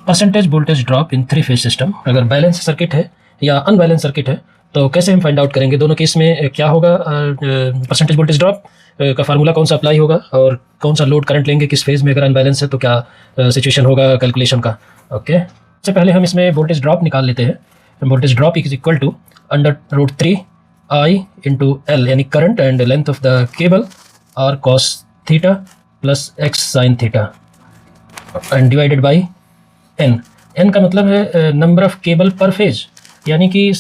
Percentage voltage drop in three phase system. अगर balance circuit है या अनबैलेंस सर्किट है तो कैसे हम फाइंड आउट करेंगे, दोनों केस में क्या होगा, परसेंटेज वोल्टेज ड्रॉप का फार्मूला कौन सा अप्लाई होगा और कौन सा लोड करंट लेंगे किस फेज में, अगर अनबैलेंस है तो क्या सिचुएशन होगा कैलकुलेशन का। ओके, सबसे पहले हम इसमें वोल्टेज ड्रॉप निकाल लेते हैं। Voltage drop is equal to √3 I into L, यानी current and length of the cable और cos theta plus X sine theta and divided by N. N का मतलब है number of cable per phase, यानी कि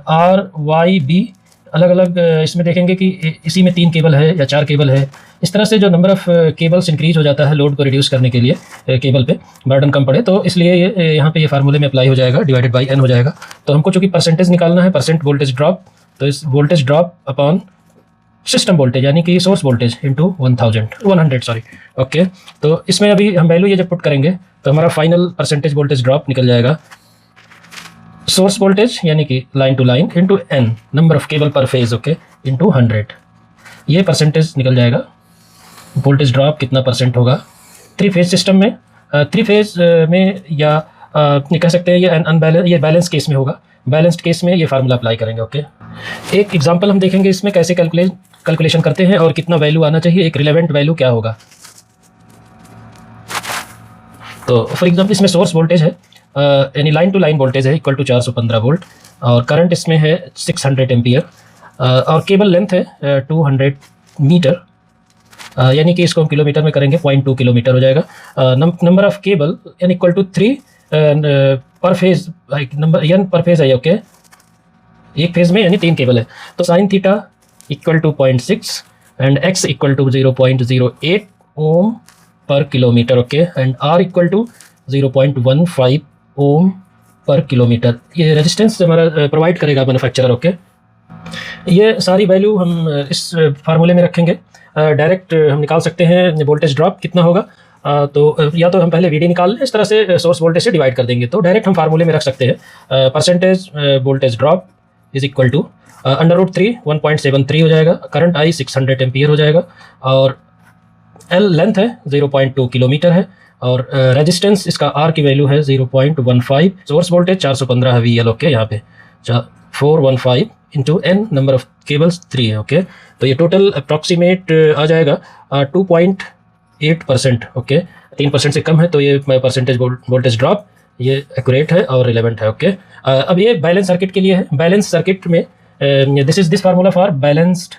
आर वाई बी अलग अलग इसमें देखेंगे कि इसी में 3 केबल है या 4 केबल है। इस तरह से जो नंबर ऑफ केबल्स इंक्रीज हो जाता है लोड को रिड्यूस करने के लिए, केबल पे बर्डन कम पड़े, तो इसलिए यहाँ पे ये फार्मूले में अप्लाई हो जाएगा, डिवाइडेड बाई एन हो जाएगा। तो हमको चूंकि परसेंटेज निकालना है, परसेंट वोल्टेज ड्रॉप, तो इस voltage drop upon system voltage यानी कि source voltage into 100 sorry. Okay, तो इसमें अभी हम वैल्यू ये जब पुट करेंगे तो हमारा फाइनल परसेंटेज वोल्टेज ड्रॉप निकल जाएगा सोर्स वोल्टेज यानी कि line to line into N, number of cable per phase, okay, into 100। ये परसेंटेज निकल जाएगा। वोल्टेज ड्रॉप कितना परसेंट होगा 3 फेज सिस्टम में, 3 फेज में, या कह सकते हैं ये बैलेंस केस में होगा। बैलेंस्ड केस में ये फार्मूला अप्लाई करेंगे। ओके, एक एग्जांपल हम देखेंगे इसमें कैसे कैलकुलेशन करते हैं और कितना वैल्यू आना चाहिए, एक रिलेवेंट वैल्यू क्या होगा। तो फॉर एग्जांपल इसमें सोर्स वोल्टेज है यानी लाइन टू लाइन वोल्टेज है इक्वल टू 415 वोल्ट, और करंट इसमें है 600 एम्पियर, और केबल लेंथ है 200 मीटर, यानी कि इसको हम किलोमीटर में करेंगे 0.2 किलोमीटर हो जाएगा। Number of cable N equal to 3 per phase, number N per phase है। ओके, एक फेज में यानी 3 केबल है, तो sine theta equal to 0.6 and X equal to 0.08 ohm per kilometre. Okay, and R equal to 0.15 ohm per kilometre. ये resistance हमारा provide करेगा manufacturer. Okay, ये सारी वैल्यू हम इस फार्मूले में रखेंगे। डायरेक्ट हम निकाल सकते हैं वोल्टेज ड्रॉप कितना होगा, तो या तो हम पहले वीडी निकाल लें, इस तरह से सोर्स वोल्टेज से डिवाइड कर देंगे, तो डायरेक्ट हम फार्मूले में रख सकते हैं। Percentage voltage drop is equal to √3 1.73 हो जाएगा, करंट आई 600 एम्पियर हो जाएगा, और एल लेंथ है 0.2 किलोमीटर है, और रेजिस्टेंस इसका आर की वैल्यू है 0.15, सोर्स वोल्टेज 415 है VL। ओके, यहाँ पे 415 into N, number of cables 3 है। ओके, तो ये टोटल अप्रॉक्सीमेट आ जाएगा 2.8%। ओके, 3% से कम है, तो ये परसेंटेज वोल्टेज ड्रॉप ये एक्यूरेट है और रिलेवेंट है। ओके, अब ये बैलेंस सर्किट के लिए है। बैलेंस सर्किट में this formula for balanced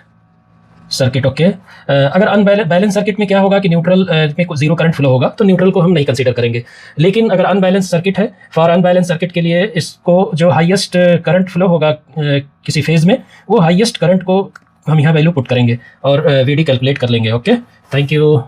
circuit. Okay, अगर अनबैलेंस सर्किट में क्या होगा कि न्यूट्रल में जीरो करंट फ्लो होगा, तो न्यूट्रल को हम नहीं कंसीडर करेंगे। लेकिन अगर अनबैलेंस सर्किट है, फॉर अनबैलेंस सर्किट के लिए इसको जो हाईएस्ट करंट फ्लो होगा किसी फेज में, वो हाईएस्ट करंट को हम यहाँ वैल्यू पुट करेंगे और वीडी कैलकुलेट कर लेंगे। Okay, thank you.